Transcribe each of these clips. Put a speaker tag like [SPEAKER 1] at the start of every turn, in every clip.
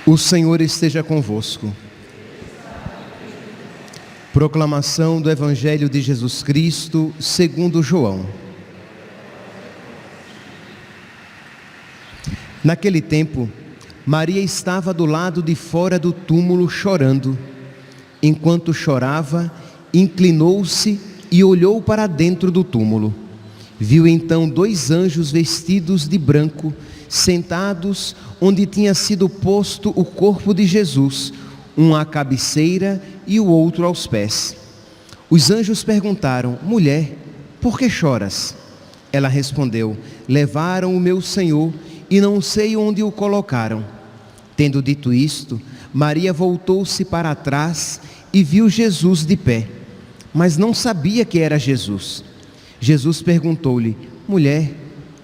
[SPEAKER 1] O Senhor esteja convosco. Proclamação do Evangelho de Jesus Cristo, segundo João. Naquele tempo, Maria estava do lado de fora do túmulo chorando. Enquanto chorava, inclinou-se e olhou para dentro do túmulo. Viu então 2 anjos vestidos de branco, sentados onde tinha sido posto o corpo de Jesus, um à cabeceira e o outro aos pés. Os anjos perguntaram: mulher, por que choras? Ela respondeu: levaram o meu Senhor e não sei onde o colocaram. Tendo dito isto, Maria voltou-se para trás e viu Jesus de pé, mas não sabia que era Jesus. Jesus perguntou-lhe: mulher,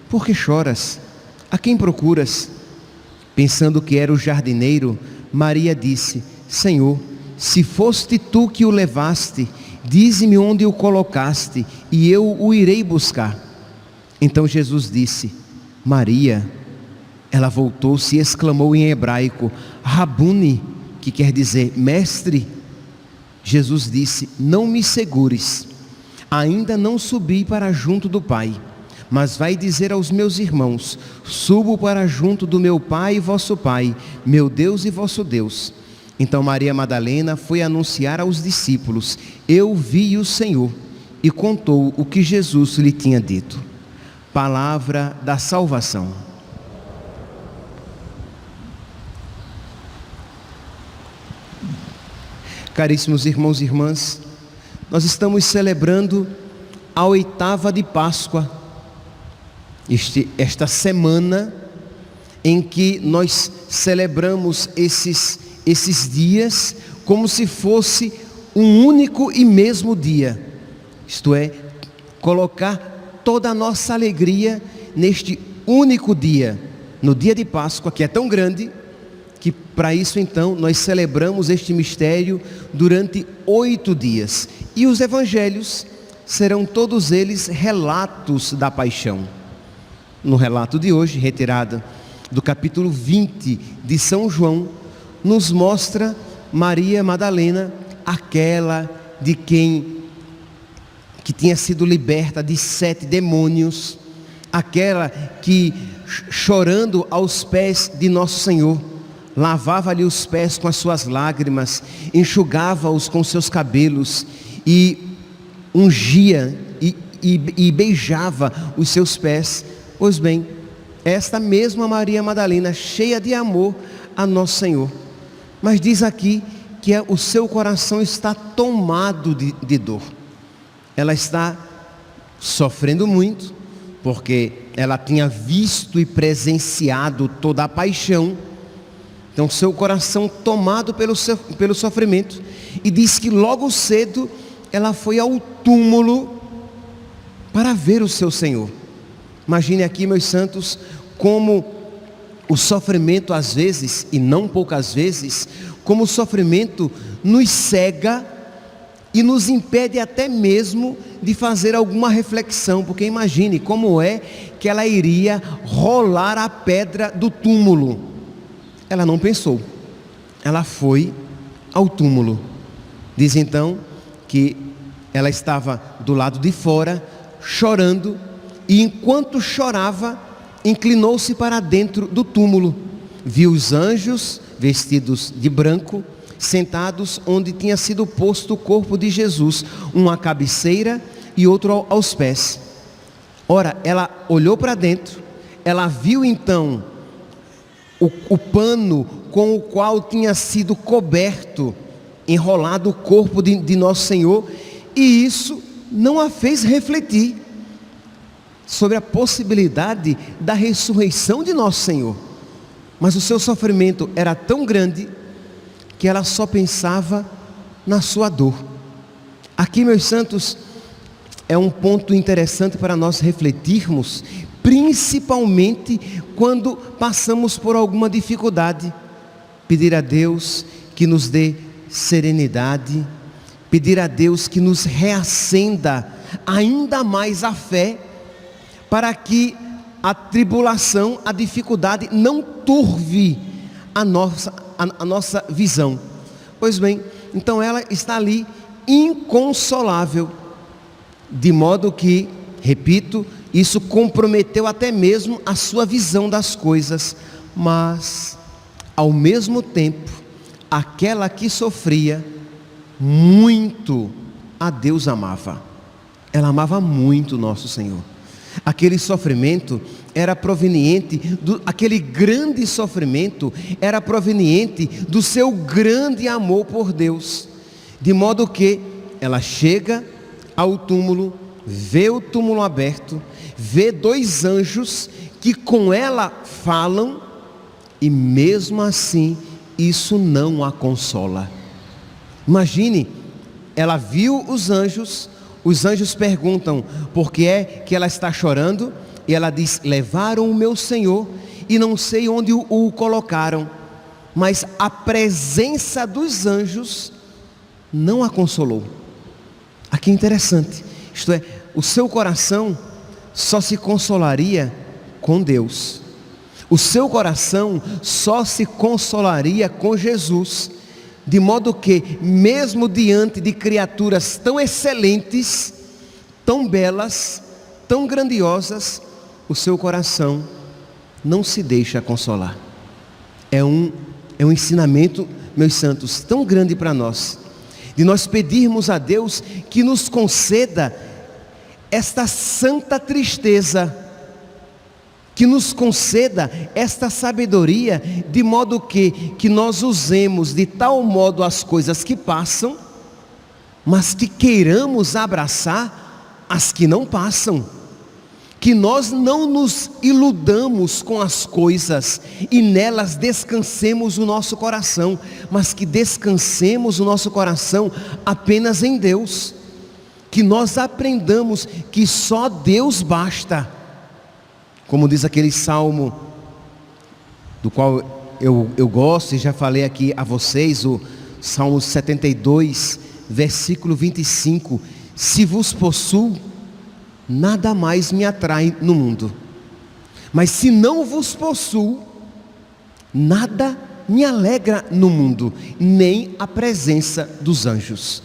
[SPEAKER 1] por que choras? A quem procuras? Pensando que era o jardineiro, Maria disse: Senhor, se foste tu que o levaste, dize-me onde o colocaste, e eu o irei buscar. Então Jesus disse: Maria. Ela voltou-se e exclamou em hebraico: Rabuni, que quer dizer mestre. Jesus disse: não me segures, ainda não subi para junto do Pai, mas vai dizer aos meus irmãos: subo para junto do meu Pai e vosso Pai, meu Deus e vosso Deus. Então Maria Madalena foi anunciar aos discípulos: eu vi o Senhor, e contou o que Jesus lhe tinha dito. Palavra da salvação. Caríssimos irmãos e irmãs, nós estamos celebrando a 8ª de Páscoa, esta semana em que nós celebramos esses dias como se fosse um único e mesmo dia, isto é, colocar toda a nossa alegria neste único dia, no dia de Páscoa, que é tão grande, que para isso então nós celebramos este mistério durante 8 dias. E os evangelhos serão todos eles relatos da paixão. No relato de hoje, retirado do capítulo 20 de São João, nos mostra Maria Madalena, aquela de quem que tinha sido liberta de 7 demônios, aquela que, chorando aos pés de Nosso Senhor, lavava-lhe os pés com as suas lágrimas, enxugava-os com seus cabelos e ungia e beijava os seus pés. Pois bem, esta mesma Maria Madalena, cheia de amor a Nosso Senhor, mas diz aqui que o seu coração está tomado de dor. Ela está sofrendo muito, porque ela tinha visto e presenciado toda a paixão. Então seu coração tomado pelo sofrimento, e diz que logo cedo ela foi ao túmulo para ver o seu Senhor. Imagine aqui, meus santos, como o sofrimento às vezes, e não poucas vezes, como o sofrimento nos cega e nos impede até mesmo de fazer alguma reflexão, porque imagine como é que ela iria rolar a pedra do túmulo. Ela não pensou, ela foi ao túmulo. Diz então que ela estava do lado de fora, chorando, e enquanto chorava, inclinou-se para dentro do túmulo. Viu os anjos vestidos de branco, sentados onde tinha sido posto o corpo de Jesus, um à cabeceira e outro aos pés. Ora, ela olhou para dentro, ela viu então o pano com o qual tinha sido coberto, enrolado o corpo de Nosso Senhor, e isso não a fez refletir sobre a possibilidade da ressurreição de Nosso Senhor. Mas o seu sofrimento era tão grande que ela só pensava na sua dor. Aqui, meus santos, é um ponto interessante para nós refletirmos, principalmente quando passamos por alguma dificuldade. pedir a Deus que nos dê serenidade, pedir a Deus que nos reacenda ainda mais a fé, para que a tribulação, a dificuldade não turve a nossa visão. Pois bem, então ela está ali inconsolável, de modo que, repito, isso comprometeu até mesmo a sua visão das coisas, mas ao mesmo tempo, aquela que sofria muito, a Deus amava. Ela amava muito nosso Senhor. Aquele sofrimento era proveniente aquele grande sofrimento era proveniente do seu grande amor por Deus, de modo que ela chega ao túmulo, vê o túmulo aberto, vê 2 anjos que com ela falam, e mesmo assim isso não a consola. Imagine, ela viu os anjos perguntam por que é que ela está chorando, e ela diz: levaram o meu Senhor e não sei onde o colocaram. Mas a presença dos anjos não a consolou. Aqui é interessante, isto é, o seu coração só se consolaria com Deus, o seu coração só se consolaria com Jesus, de modo que mesmo diante de criaturas tão excelentes, tão belas, tão grandiosas, o seu coração não se deixa consolar. É um ensinamento, meus santos, tão grande para nós, de nós pedirmos a Deus que nos conceda esta santa tristeza, que nos conceda esta sabedoria, de modo que nós usemos de tal modo as coisas que passam, mas que queiramos abraçar as que não passam, que nós não nos iludamos com as coisas e nelas descansemos o nosso coração, mas que descansemos o nosso coração apenas em Deus, que nós aprendamos que só Deus basta, como diz aquele salmo, do qual eu gosto e já falei aqui a vocês, o Salmo 72, versículo 25, se vos possuo, nada mais me atrai no mundo, mas se não vos possuo, nada me alegra no mundo, nem a presença dos anjos.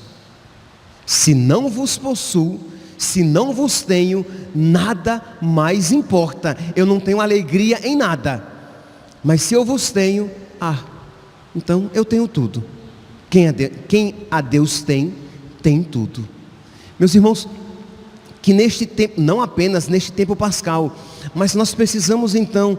[SPEAKER 1] Se não vos possuo, se não vos tenho, nada mais importa, eu não tenho alegria em nada, mas se eu vos tenho, então eu tenho tudo. Quem a Deus tem tudo. Meus irmãos, que neste tempo, não apenas neste tempo pascal, mas nós precisamos então,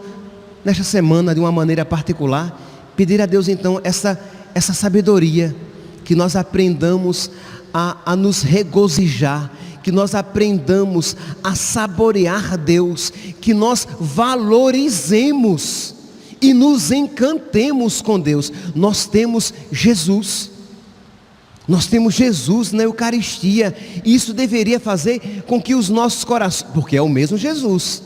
[SPEAKER 1] nesta semana de uma maneira particular, pedir a Deus então essa sabedoria, que nós aprendamos a nos regozijar, que nós aprendamos a saborear Deus, que nós valorizemos e nos encantemos com Deus. Nós temos Jesus na Eucaristia, e isso deveria fazer com que os nossos corações, porque é o mesmo Jesus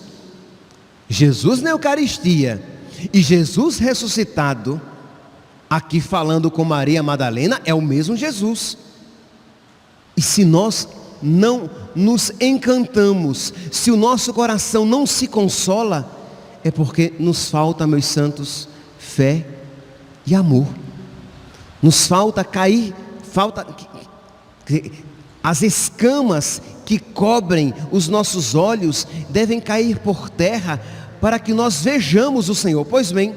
[SPEAKER 1] na Eucaristia e Jesus ressuscitado, aqui falando com Maria Madalena, é o mesmo Jesus. E se nós não nos encantamos, se o nosso coração não se consola, é porque nos falta, meus santos, fé e amor. Nos falta as escamas que cobrem os nossos olhos devem cair por terra, para que nós vejamos o Senhor. Pois bem,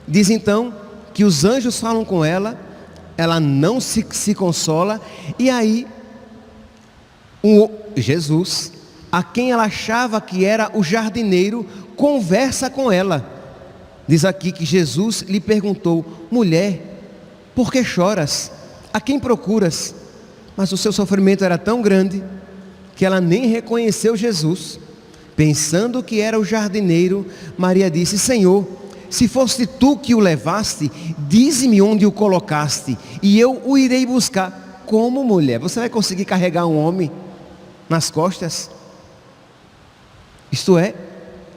[SPEAKER 1] diz então que os anjos falam com ela, ela não se consola, e aí Jesus, a quem ela achava que era o jardineiro, conversa com ela. Diz aqui que Jesus lhe perguntou: mulher, por que choras? A quem procuras? Mas o seu sofrimento era tão grande que ela nem reconheceu Jesus. Pensando que era o jardineiro, Maria disse: Senhor, se foste tu que o levaste, dize-me onde o colocaste, e eu o irei buscar. Como, mulher? Você vai conseguir carregar um homem nas costas? Isto é,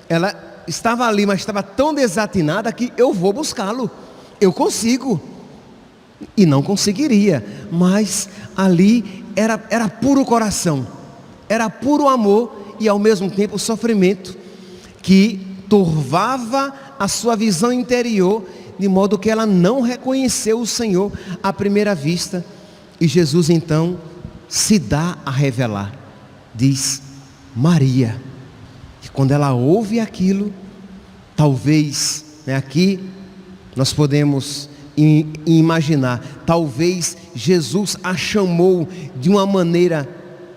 [SPEAKER 1] ela estava ali, mas estava tão desatinada que eu vou buscá-lo. eu consigo. E não conseguiria, mas ali era puro coração, era puro amor e ao mesmo tempo sofrimento, que turvava a sua visão interior, de modo que ela não reconheceu o Senhor à primeira vista. E Jesus então se dá a revelar, diz Maria. E quando ela ouve aquilo, talvez, aqui nós podemos imaginar, talvez Jesus a chamou de uma maneira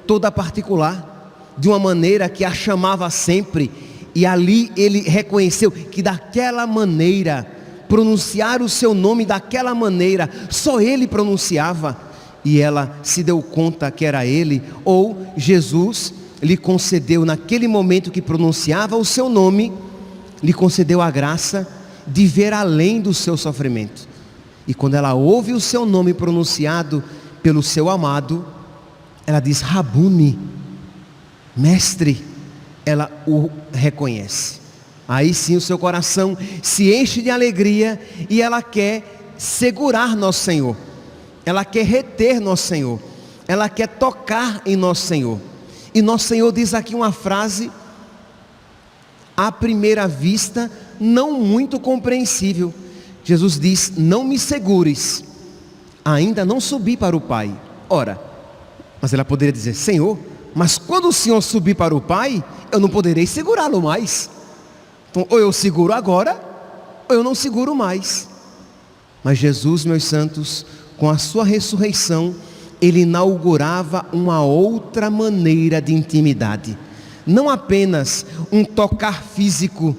[SPEAKER 1] toda particular, de uma maneira que a chamava sempre, e ali ele reconheceu que daquela maneira, pronunciar o seu nome daquela maneira, só ele pronunciava, e ela se deu conta que era ele, ou Jesus lhe concedeu, naquele momento que pronunciava o seu nome, lhe concedeu a graça de ver além do seu sofrimento. E quando ela ouve o seu nome pronunciado pelo seu amado, ela diz Rabuni, mestre, ela o reconhece. Aí sim o seu coração se enche de alegria e ela quer segurar nosso Senhor, ela quer reter nosso Senhor, ela quer tocar em nosso Senhor. E nosso Senhor diz aqui uma frase, à primeira vista, não muito compreensível. Jesus diz, não me segures, ainda não subi para o Pai. Ora, mas ela poderia dizer, Senhor, mas quando o Senhor subir para o Pai, eu não poderei segurá-lo mais. Então, ou eu seguro agora, ou eu não seguro mais. Mas Jesus, meus santos, com a sua ressurreição, ele inaugurava uma outra maneira de intimidade. Não apenas um tocar físico,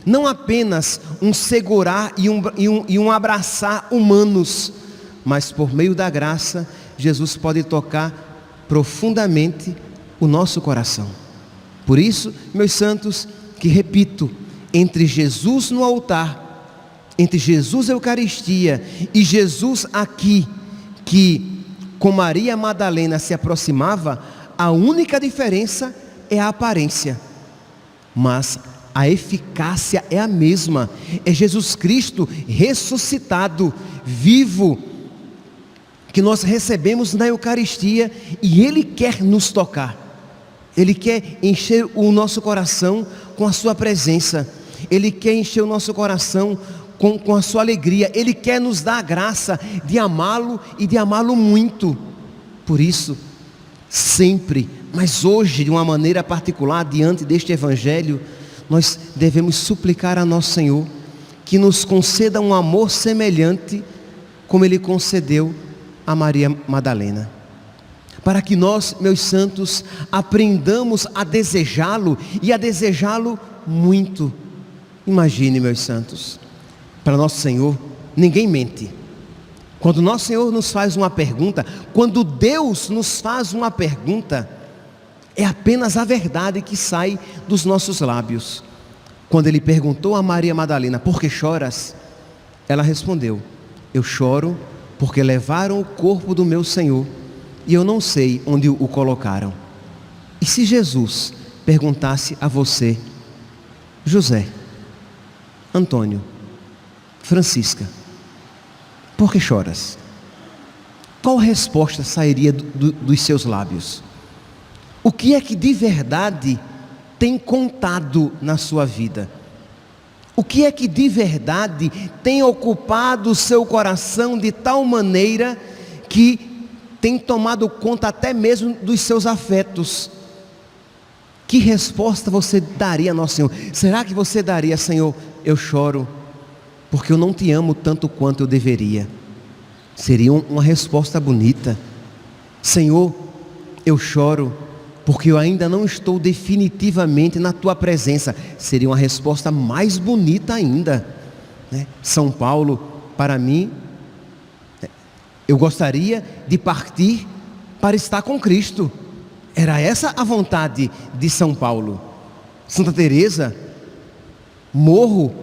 [SPEAKER 1] não apenas um segurar e um abraçar humanos, mas por meio da graça, Jesus pode tocar profundamente o nosso coração. Por isso, meus santos, que repito, entre Jesus no altar, entre Jesus Eucaristia e Jesus aqui, que com Maria Madalena se aproximava, a única diferença é a aparência, mas a eficácia é a mesma, é Jesus Cristo ressuscitado, vivo, que nós recebemos na Eucaristia, e Ele quer nos tocar, Ele quer encher o nosso coração com a sua presença, Ele quer encher o nosso coração com a sua alegria, Ele quer nos dar a graça de amá-lo e de amá-lo muito. Por isso, sempre, mas hoje de uma maneira particular, diante deste Evangelho, nós devemos suplicar a nosso Senhor que nos conceda um amor semelhante como Ele concedeu a Maria Madalena, para que nós, meus santos, aprendamos a desejá-lo e a desejá-lo muito. Imagine, meus santos, para nosso Senhor ninguém mente. Quando nosso Senhor nos faz uma pergunta, quando Deus nos faz uma pergunta, é apenas a verdade que sai dos nossos lábios. Quando Ele perguntou a Maria Madalena, por que choras? Ela respondeu, eu choro porque levaram o corpo do meu Senhor e eu não sei onde o colocaram. E se Jesus perguntasse a você, José, Antônio, Francisca, por que choras? Qual resposta sairia dos seus lábios? O que é que de verdade tem contado na sua vida? O que é que de verdade tem ocupado o seu coração de tal maneira que tem tomado conta até mesmo dos seus afetos? Que resposta você daria a nosso Senhor? Será que você daria, Senhor, eu choro porque eu não te amo tanto quanto eu deveria? Seria uma resposta bonita. Senhor, eu choro porque eu ainda não estou definitivamente na tua presença. Seria uma resposta mais bonita ainda, né? São Paulo, para mim, eu gostaria de partir para estar com Cristo. Era essa a vontade de São Paulo. Santa Teresa, morro,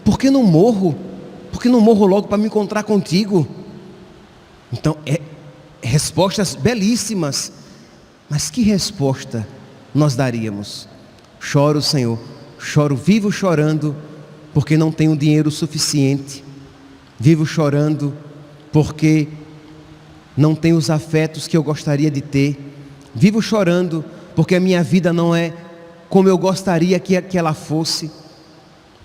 [SPEAKER 1] por que não morro? Por que não morro logo para me encontrar contigo? Então, respostas belíssimas. Mas que resposta nós daríamos? Choro, Senhor, choro, vivo chorando, porque não tenho dinheiro suficiente Vivo chorando porque não tenho os afetos que eu gostaria de ter. Vivo chorando porque a minha vida não é como eu gostaria que ela fosse.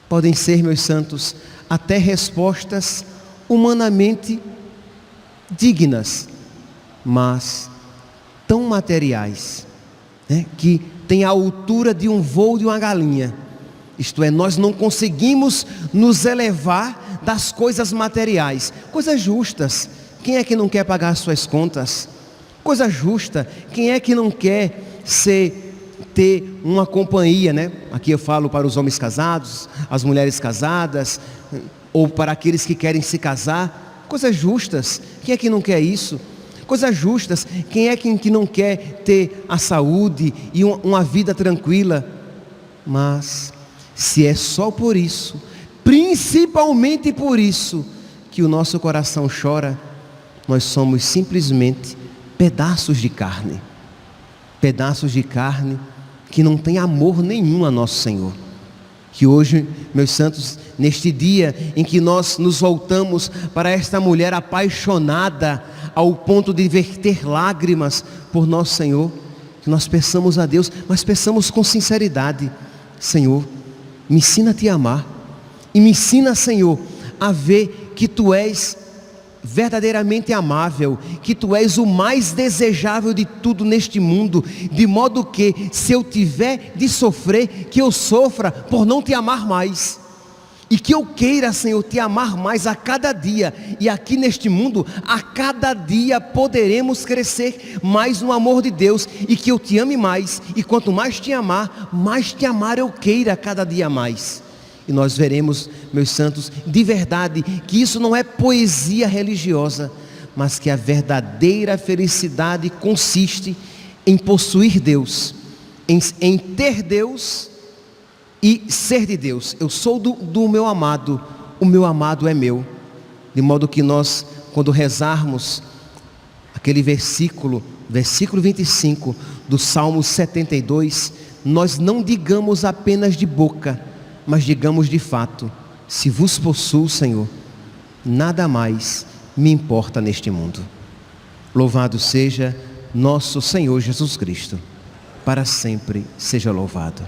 [SPEAKER 1] Podem ser, meus santos, até respostas humanamente dignas, mas tão materiais, né, que tem a altura de um voo de uma galinha. Isto é, nós não conseguimos nos elevar das coisas materiais. Coisas justas, quem é que não quer pagar as suas contas? Coisa justa, quem é que não quer ter uma companhia, né? Aqui eu falo para os homens casados, as mulheres casadas, ou para aqueles que querem se casar. Coisas justas, quem é que não quer isso? Coisas justas, quem é que não quer ter a saúde e uma vida tranquila? Mas se é só por isso, principalmente por isso, que o nosso coração chora, nós somos simplesmente pedaços de carne que não tem amor nenhum a nosso Senhor. Que hoje, meus santos, neste dia em que nós nos voltamos para esta mulher apaixonada ao ponto de verter lágrimas por nosso Senhor, que nós peçamos a Deus, mas peçamos com sinceridade: Senhor, me ensina a te amar, e me ensina, Senhor, a ver que tu és verdadeiramente amável, que tu és o mais desejável de tudo neste mundo, de modo que, se eu tiver de sofrer, que eu sofra por não te amar mais, e que eu queira, Senhor, te amar mais a cada dia. E aqui neste mundo, a cada dia poderemos crescer mais no amor de Deus, e que eu te ame mais, e quanto mais te amar eu queira cada dia mais. E nós veremos, meus santos, de verdade, que isso não é poesia religiosa, mas que a verdadeira felicidade consiste em possuir Deus, em ter Deus e ser de Deus. Eu sou do meu amado, o meu amado é meu. De modo que nós, quando rezarmos aquele versículo 25 do Salmo 72, nós não digamos apenas de boca, mas digamos de fato: se vos possuo, Senhor, nada mais me importa neste mundo. Louvado seja nosso Senhor Jesus Cristo, para sempre seja louvado.